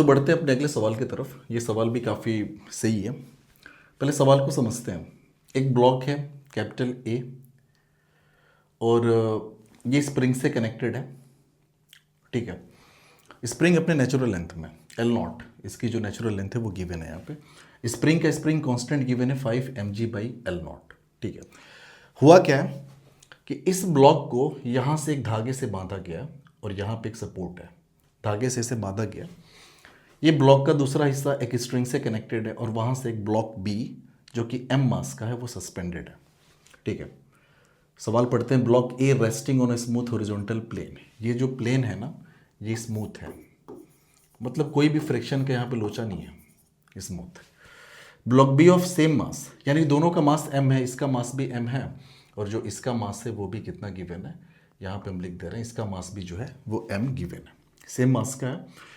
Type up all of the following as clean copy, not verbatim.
बढ़ते हैं अपने अगले सवाल की तरफ। ये सवाल भी काफ़ी सही है। पहले सवाल को समझते हैं। एक ब्लॉक है कैपिटल ए और ये स्प्रिंग से कनेक्टेड है। ठीक है, स्प्रिंग अपने नेचुरल लेंथ में एल नॉट, इसकी जो नेचुरल लेंथ है वो गिवन है यहाँ पे। स्प्रिंग का स्प्रिंग कांस्टेंट गिवन है 5 mg/L0। ठीक है, हुआ क्या है कि इस ब्लॉक को यहाँ से एक धागे से बांधा गया और यहाँ पे एक सपोर्ट है, धागे से इसे बांधा गया। ये ब्लॉक का दूसरा हिस्सा एक स्ट्रिंग से कनेक्टेड है और वहाँ से एक ब्लॉक बी जो कि m मास का है वो सस्पेंडेड है। ठीक है, सवाल पढ़ते हैं। Block A resting on a smooth horizontal plane. ये जो प्लेन है ना, ये स्मूथ है, मतलब कोई भी फ्रिक्शन का यहाँ पे लोचा नहीं है, smooth. Block B of same mass, यानी दोनों का मास m है, इसका मास भी m है और जो इसका मास है वो भी कितना गिवन है, यहाँ पे हम लिख दे रहे हैं इसका मास भी जो है वो m गिवन है, सेम मास का है।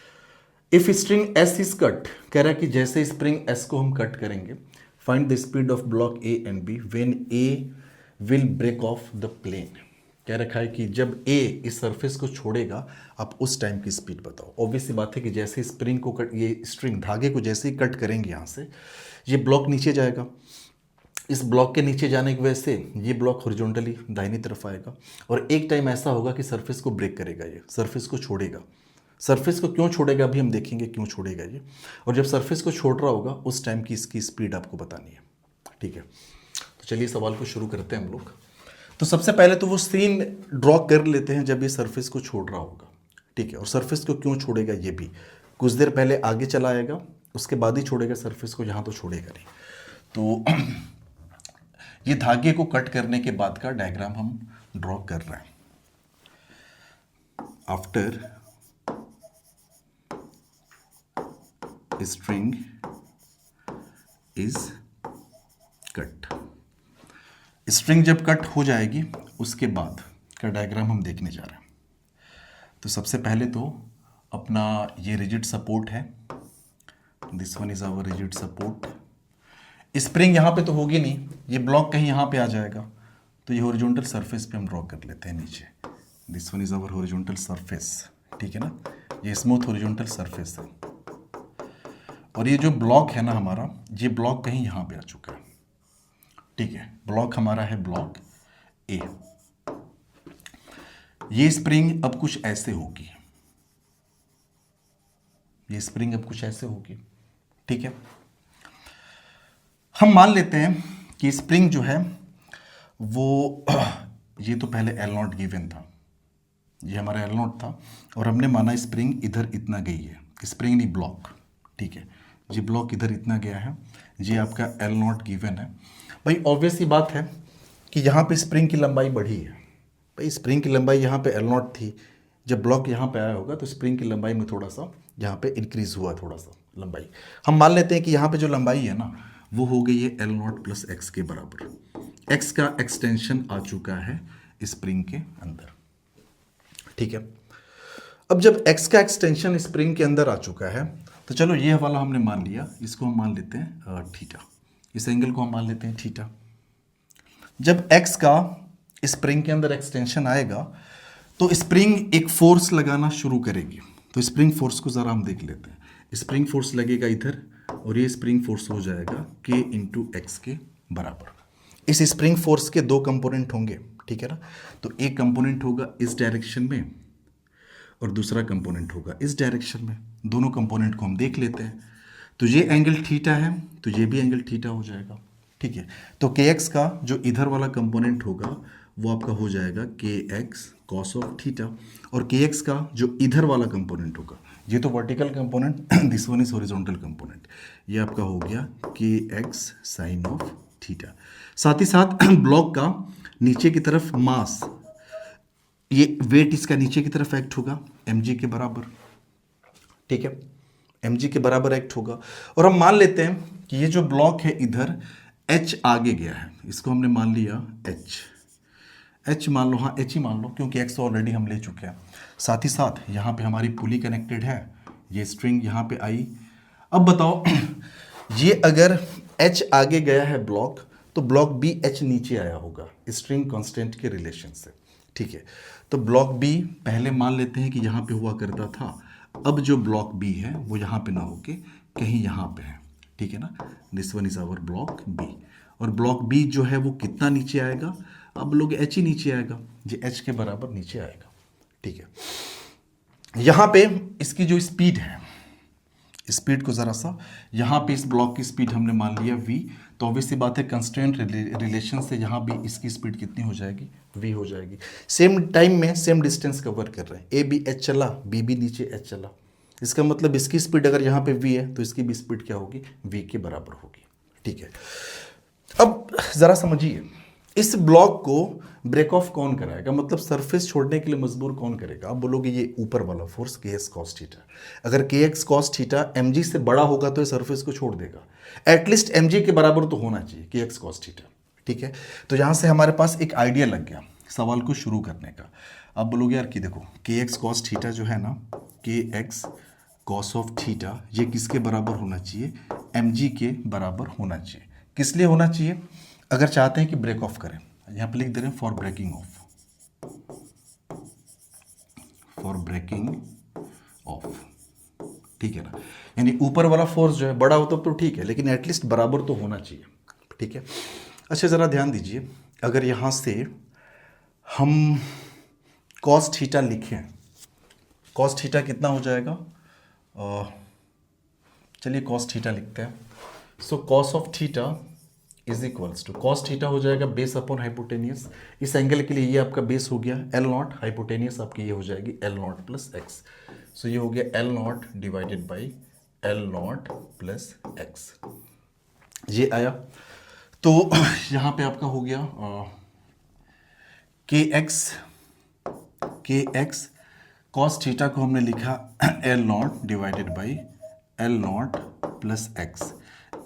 If string S is cut, कह रहा है कि जैसे स्प्रिंग एस को हम कट करेंगे, find the speed of block A and B when A will break off the plane. कह रखा है कि जब ए इस सरफेस को छोड़ेगा आप उस टाइम की स्पीड बताओ। ऑब्वियस सी बात है कि जैसे स्प्रिंग को कट, ये स्ट्रिंग धागे को जैसे ही कट करेंगे यहाँ से, ये ब्लॉक नीचे जाएगा। इस ब्लॉक के नीचे जाने की वजह से ये ब्लॉक हॉरिजॉन्टली दाहिनी तरफ आएगा और एक टाइम ऐसा होगा कि सरफेस को ब्रेक करेगा, ये सरफेस को छोड़ेगा। सरफेस को क्यों छोड़ेगा अभी हम देखेंगे क्यों छोड़ेगा ये, और जब सरफेस को छोड़ रहा होगा उस टाइम की इसकी स्पीड आपको बतानी है। ठीक है, तो चलिए सवाल को शुरू करते हैं हम लोग। तो सबसे पहले तो वो सीन ड्रॉ कर लेते हैं जब ये सरफेस को छोड़ रहा होगा। ठीक है, और सरफेस को क्यों छोड़ेगा ये भी, कुछ देर पहले आगे चला आएगा उसके बाद ही छोड़ेगा सरफेस को, यहाँ तो छोड़ेगा नहीं। तो ये धागे को कट करने के बाद का डायग्राम हम ड्रॉ कर रहे हैं। After string is cut, string जब कट हो जाएगी उसके बाद का डायग्राम हम देखने जा रहे हैं। तो सबसे पहले तो अपना ये रिजिड सपोर्ट है, this one is our rigid support. Spring यहाँ पे तो होगी नहीं, ये ब्लॉक कहीं यहाँ पे आ जाएगा, तो ये हॉरिजॉन्टल सरफेस पे हम ड्रॉ कर लेते हैं नीचे। This one is our horizontal surface, ठीक है ना, ये स्मूथ हॉरिजॉन्टल सरफेस है। और ये जो ब्लॉक है ना हमारा, ये ब्लॉक कहीं यहाँ पे आ चुका है। ठीक है, ब्लॉक हमारा है ब्लॉक ए। ये स्प्रिंग अब कुछ ऐसे होगी, ये स्प्रिंग अब कुछ ऐसे होगी। ठीक है, हम मान लेते हैं कि स्प्रिंग जो है वो ये तो पहले एल नॉट गिवन था, ये हमारा एल नॉट था और हमने माना स्प्रिंग इधर इतना गई है, स्प्रिंग नहीं ब्लॉक। ठीक है, ये ब्लॉक इधर इतना गया है, ये आपका एल नॉट गिवन है। भाई ऑब्वियस सी बात है कि यहाँ पे स्प्रिंग की लंबाई बढ़ी है। भाई स्प्रिंग की लंबाई यहाँ पे एल नॉट थी, जब ब्लॉक यहाँ पे आया होगा तो स्प्रिंग की लंबाई में थोड़ा सा यहाँ पे इंक्रीज हुआ, थोड़ा सा लंबाई। हम मान लेते हैं कि यहाँ पे जो लंबाई है ना वो हो गई है एल नॉट प्लस एक्स के बराबर। एक्स का एक्सटेंशन आ चुका है स्प्रिंग के अंदर। ठीक है, अब जब एक्स का एक्सटेंशन स्प्रिंग के अंदर आ चुका है तो चलो ये वाला हमने मान लिया, इसको हम मान लेते हैं थीटा, इस एंगल को हम मान लेते हैं थीटा। जब एक्स का स्प्रिंग के अंदर एक्सटेंशन आएगा तो स्प्रिंग एक फोर्स लगाना शुरू करेगी। तो स्प्रिंग फोर्स को ज़रा हम देख लेते हैं। स्प्रिंग फोर्स लगेगा इधर और ये स्प्रिंग फोर्स हो जाएगा k इंटू एक्स के बराबर। इस स्प्रिंग फोर्स के दो कंपोनेंट होंगे, ठीक है ना, तो एक कंपोनेंट होगा इस डायरेक्शन में और दूसरा कंपोनेंट होगा इस डायरेक्शन में। दोनों कंपोनेंट को हम देख लेते हैं। तो ये एंगल थीटा है तो ये भी एंगल थीटा हो जाएगा। ठीक है, तो के एक्स का जो इधर वाला कंपोनेंट होगा वो आपका हो जाएगा के एक्स कॉस ऑफ थीटा, और के एक्स का जो इधर वाला कंपोनेंट होगा, ये तो vertical component, this one is horizontal component, ये आपका हो गया के एक्स साइन ऑफ थीटा। साथ ही साथ ब्लॉक का नीचे की तरफ मास, ये वेट इसका नीचे की तरफ एक्ट होगा mg के बराबर। ठीक है, mg के बराबर एक्ट होगा। और हम मान लेते हैं कि ये जो ब्लॉक है इधर h आगे गया है, इसको हमने मान लिया h मान लो, हाँ h ही मान लो क्योंकि x ऑलरेडी हम ले चुके हैं। साथ ही साथ यहाँ पे हमारी पुली कनेक्टेड है, ये स्ट्रिंग यहाँ पे आई। अब बताओ ये अगर h आगे गया है ब्लॉक, तो ब्लॉक बी h नीचे आया होगा स्ट्रिंग कांस्टेंट के रिलेशन से। ठीक है, तो ब्लॉक बी पहले मान लेते हैं कि यहाँ पे हुआ करता था अब जो ब्लॉक बी है वो यहाँ पे ना होके कहीं यहाँ पे है, ठीक है ना। This one is our block B, और ब्लॉक बी जो है वो कितना नीचे आएगा, अब लोग एच ही नीचे आएगा, जो एच के बराबर नीचे आएगा, ठीक है। यहाँ पे इसकी जो स्पीड है, स्पीड को ज़रा सा, यहाँ पे इस ब्लॉक की स्पीड हमने मान लिया v, तो ऑब्वियस सी बात है कंस्ट्रेंट रिलेशन से यहाँ भी इसकी स्पीड कितनी हो जाएगी, v हो जाएगी। सेम टाइम में सेम डिस्टेंस कवर कर रहे हैं, ए बी एच चला, बी भी नीचे एच चला, इसका मतलब इसकी स्पीड अगर यहाँ पे v है तो इसकी भी स्पीड क्या होगी, v के बराबर होगी, ठीक है। अब ज़रा समझिए, इस ब्लॉक को ब्रेक ऑफ कौन कराएगा, मतलब सरफेस छोड़ने के लिए मजबूर कौन करेगा। आप बोलोगे ये ऊपर वाला फोर्स के एक्स कॉस थीटा, अगर K x cos theta M G से बड़ा होगा तो ये सरफेस को छोड़ देगा, एटलीस्ट एम जी के बराबर तो होना चाहिए के एक्स कॉस थीटा, ठीक है। तो यहाँ से हमारे पास एक आइडिया लग गया सवाल को शुरू करने का। आप बोलोगे यार कि देखो के एक्स कॉस थीटा जो है ना, के एक्स कॉस ऑफ थीटा ये किसके बराबर होना चाहिए, एम जी के बराबर होना चाहिए। किस लिए होना चाहिए, अगर चाहते हैं कि ब्रेक ऑफ करें, यहाँ पे लिख दे रहे हैं for breaking off, for breaking off, ठीक है ना। यानी ऊपर वाला फोर्स जो है बड़ा होता तो ठीक है, लेकिन एटलीस्ट बराबर तो होना चाहिए, ठीक है। अच्छा ज़रा ध्यान दीजिए, अगर यहाँ से हम कॉस थीटा लिखें, कॉस थीटा कितना हो जाएगा, चलिए कॉस थीटा लिखते हैं। So cos of theta is equals to, cos theta हो जाएगा बेस अपॉन हाइपोटेनियस, इस एंगल के लिए ये आपका बेस हो गया एल नॉट, हाइपोटेनियस आपकी ये हो जाएगी एल नॉट प्लस एक्स। सो ये हो गया L not divided by L not plus x, ये आया। तो यहाँ पे आपका हो गया के एक्स कॉस थीटा को हमने लिखा L not divided by L not plus X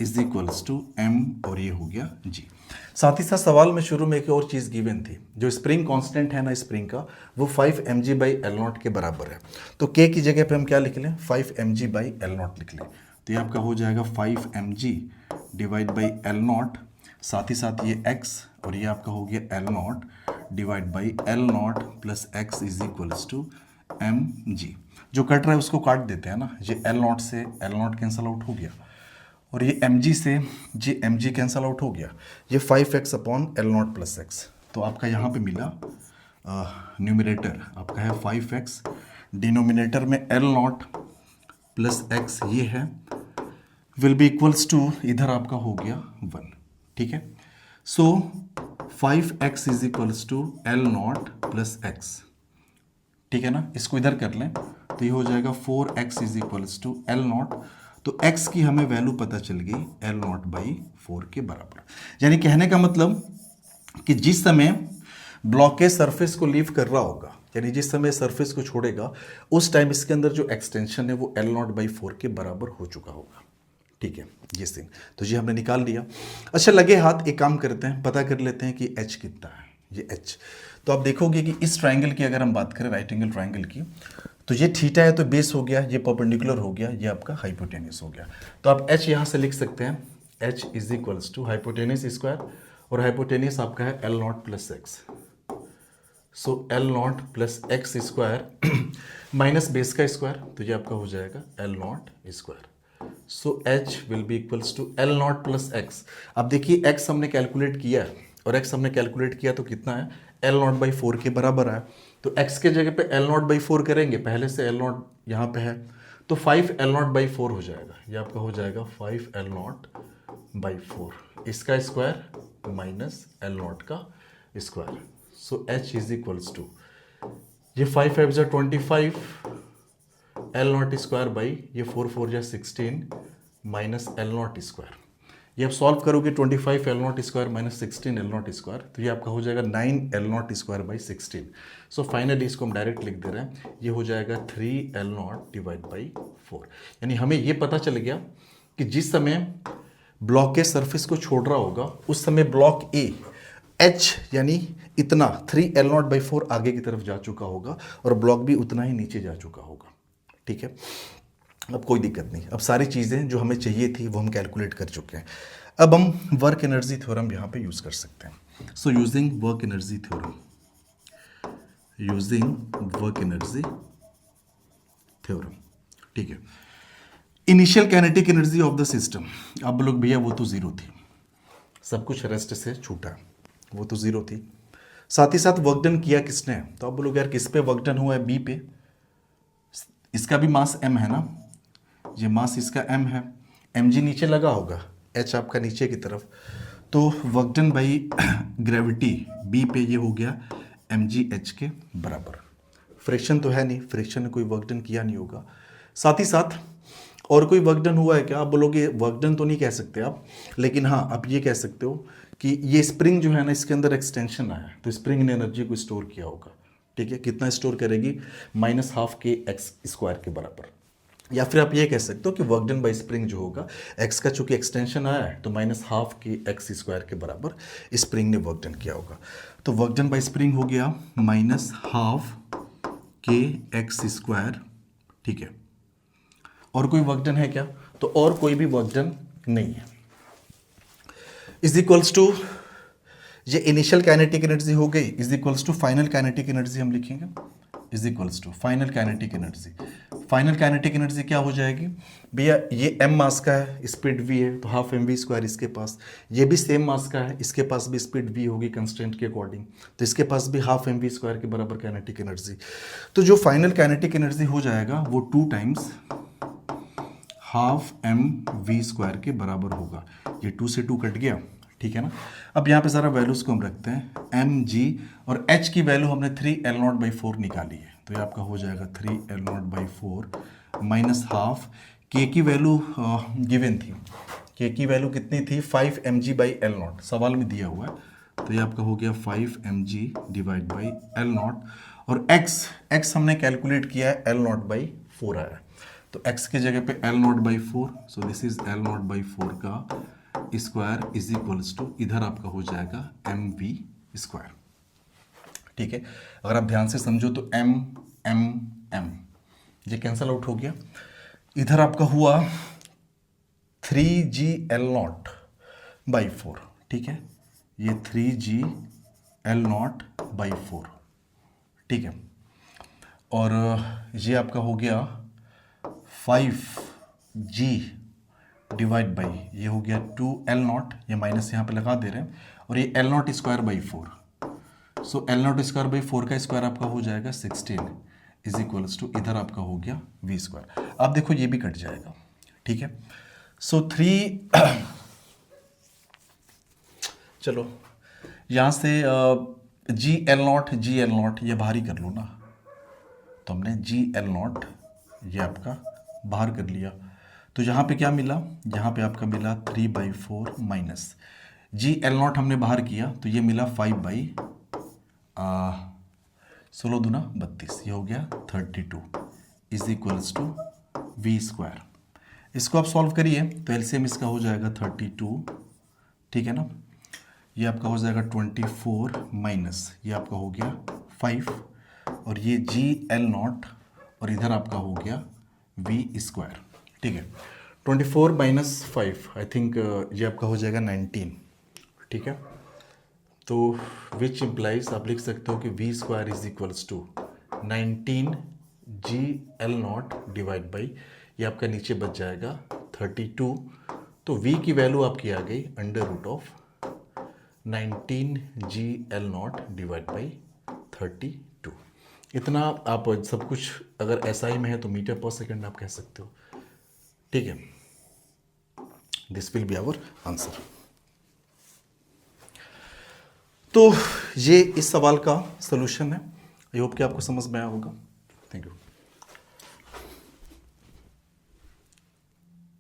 is equals to M, और ये हो गया जी। साथ ही साथ सवाल में शुरू में एक और चीज़ गिवन थी, जो स्प्रिंग कांस्टेंट है ना स्प्रिंग का, वो 5 mg बाई एल नॉट के बराबर है। तो के की जगह पे हम क्या लिख लें, 5 mg बाई एल नॉट लिख लें, तो ये आपका हो जाएगा 5 mg divide by L not, साथ ही साथ ये x, और ये आपका हो गया L not divide by L not plus X is equals to M G. जो कट रहा है उसको काट देते हैं ना, ये एल नॉट से एल नॉट कैंसल आउट हो गया, और ये एम जी से G M G cancel out हो गया, ये 5x upon L not plus X. तो आपका यहाँ पे मिला न्यूमिनेटर आपका है 5x, डिनोमिनेटर में एल नॉट प्लस एक्स ये है, विल बी इक्वल्स टू, इधर आपका हो गया 1, ठीक है। So 5x is equals to L not plus X, ठीक है ना। इसको इधर कर लें तो ये हो जाएगा 4x is equals to L not, तो x की हमें वैल्यू पता चल गई एल नॉट बाई 4 के बराबर। यानी कहने का मतलब कि जिस समय ब्लॉक के सरफेस को लीव कर रहा होगा, यानी जिस समय सरफेस को छोड़ेगा, उस टाइम इसके अंदर जो एक्सटेंशन है वो एल नॉट बाई 4 के बराबर हो चुका होगा, ठीक है। ये सीन तो ये हमने निकाल लिया। अच्छा लगे हाथ, एक काम करते हैं, पता कर लेते हैं कि h कितना है, ये h। तो आप देखोगे कि इस ट्राइंगल की अगर हम बात करें, राइट एंगल ट्राइंगल की, तो ये थीटा है तो बेस हो गया, ये परपेंडिकुलर हो गया, ये आपका हाइपोटेनियस हो गया। तो आप h यहाँ से लिख सकते हैं, h is equals to hypotenuse square, और हाइपोटेनियस आपका है L not plus X. So L not plus X square minus base का स्क्वायर, तो ये आपका हो जाएगा L not square. So h will be equals to L not plus X. अब देखिए x हमने कैलकुलेट किया है, और x हमने कैलकुलेट किया तो कितना है, एल नॉट बाई 4 के बराबर है। तो x के जगह पे एल नॉट बाई 4 करेंगे, पहले से एल नॉट यहाँ पे है, तो 5 एल नॉट बाई 4 हो जाएगा, ये आपका हो जाएगा 5 एल नॉट बाई 4, इसका स्क्वायर माइनस एल नॉट का square. So h is equals to, ये 5 5 जा 25 एल नॉट स्क्वायर बाई ये 4 4 जा 16 माइनस एल नॉट स्क्वायर। ये आप सॉल्व करोगे 25 L not square minus 16 L not square, तो ये आपका हो जाएगा 9 L not square by 16। So finally इसको हम डायरेक्ट लिख दे रहे हैं, ये हो जाएगा 3 एल नॉट डिवाइड बाई 4। यानी हमें ये पता चल गया कि जिस समय ब्लॉक के सरफेस को छोड़ रहा होगा, उस समय ब्लॉक ए एच यानी इतना 3 एल नॉट बाई 4 आगे की तरफ जा चुका होगा, और ब्लॉक भी उतना ही नीचे जा चुका होगा, ठीक है। अब कोई दिक्कत नहीं, अब सारी चीज़ें जो हमें चाहिए थी वो हम कैलकुलेट कर चुके हैं। अब हम वर्क एनर्जी थ्योरम यहाँ पे यूज़ कर सकते हैं। So using work energy theorem, using work energy theorem, ठीक है। Initial kinetic energy of the system, आप बोलोगे भैया वो तो जीरो थी, सब कुछ रेस्ट से छूटा, वो तो जीरो थी। साथ ही साथ वर्क डन किया किसने, तो आप बोलोगे यार किस पे वर्क डन हुआ है, बी पे। इसका भी मास m है ना, ये मास इसका m है, mg नीचे लगा होगा, h आपका नीचे की तरफ, तो work done by gravity b पे ये हो गया mg h के बराबर। फ्रिक्शन तो है नहीं, फ्रिक्शन ने कोई वर्क डन किया नहीं होगा। साथ ही साथ और कोई वर्क डन हुआ है क्या, आप बोलोगे वर्क डन तो नहीं कह सकते आप, लेकिन हाँ आप ये कह सकते हो कि ये स्प्रिंग जो है ना, इसके अंदर एक्सटेंशन आया, तो स्प्रिंग ने एनर्जी को स्टोर किया होगा। ठीक है, कितना स्टोर करेगी, -12 kx² के बराबर। या फिर आप ये कह सकते हो कि वर्क डन बाई स्प्रिंग जो होगा, एक्स का चूंकि एक्सटेंशन आया है तो -12 kx² के बराबर स्प्रिंग ने वर्क डन किया होगा। तो वर्क डन बाई स्प्रिंग हो गया -12 kx²। ठीक है, और कोई वर्क डन है क्या, तो और कोई भी वर्क डन नहीं है। इज इक्वल्स टू, ये इनिशियल काइनेटिक एनर्जी हो गई, is equals to final kinetic energy हम लिखेंगे, is equals to final kinetic energy. Final kinetic energy क्या हो जाएगी भैया, ये m मास का है, स्पीड v है, तो हाफ mv² इसके पास, ये भी सेम मास का है, इसके पास भी स्पीड v होगी कंस्टेंट के अकॉर्डिंग, तो इसके पास भी हाफ mv² के बराबर काइनेटिक एनर्जी। तो जो फाइनल काइनेटिक एनर्जी हो जाएगा वो 2 टाइम्स हाफ mv² के बराबर होगा। ये 2 से 2 कट गया, ठीक है ना। अब यहाँ पे सारा वैल्यूज को हम रखते हैं, mg और h की वैल्यू हमने 3L0/4 निकाली है, तो ये आपका हो जाएगा 3L0/4 माइनस हाफ। k की वैल्यू गिवन थी, k की वैल्यू कितनी थी, 5 mg/L0, सवाल में दिया हुआ है, तो ये आपका हो गया 5 mg/L0। और x हमने कैलकुलेट किया है L0/4 आया है, तो x की जगह पे L0/4, so this is L0/4 का स्क्वायर इज इक्वल्स टू, इधर आपका हो जाएगा mv²। ठीक है, अगर आप ध्यान से समझो तो m ये कैंसल आउट हो गया, इधर आपका हुआ 3gL0/4। ठीक है, ये 3gL0/4, ठीक है, और ये आपका हो गया 5g डिवाइड बाई, ये हो गया 2L0, ये माइनस यहाँ पे लगा दे रहे हैं, और ये L0²/4, सो L0²/4 का स्क्वायर आपका हो जाएगा 16 इज इक्वल्स टू, इधर आपका हो गया v²। अब देखो ये भी कट जाएगा, ठीक है, सो 3 चलो यहाँ से GL0 ये बाहर ही कर लो ना, तो हमने GL0 ये आपका बाहर कर लिया, तो यहाँ पे क्या मिला, यहाँ पे आपका मिला 3/4 माइनस GL0 हमने बाहर किया, तो ये मिला 5/16 दूना 32, ये हो गया 32 इज इक्वल्स टू v²। इसको आप सॉल्व करिए तो एलसीएम इसका हो जाएगा 32, ठीक है ना, ये आपका हो जाएगा 24 माइनस ये आपका हो गया 5, और ये GL0 और इधर आपका हो गया v²। ठीक है, 24 माइनस 5 आई थिंक ये आपका हो जाएगा 19, ठीक है, तो विच इम्प्लाइज आप लिख सकते हो कि v² is equals to 19gL0 divide by, ये आपका नीचे बच जाएगा 32, तो v की वैल्यू आपकी आ गई √ऑफ 19gL0 डिवाइड बाई 32। इतना आप सब कुछ अगर SI में है तो मीटर पर सेकंड आप कह सकते हो, ठीक है, this will be our answer. तो ये इस सवाल का सलूशन है, आई होप कि आपको समझ में आया होगा। Thank you.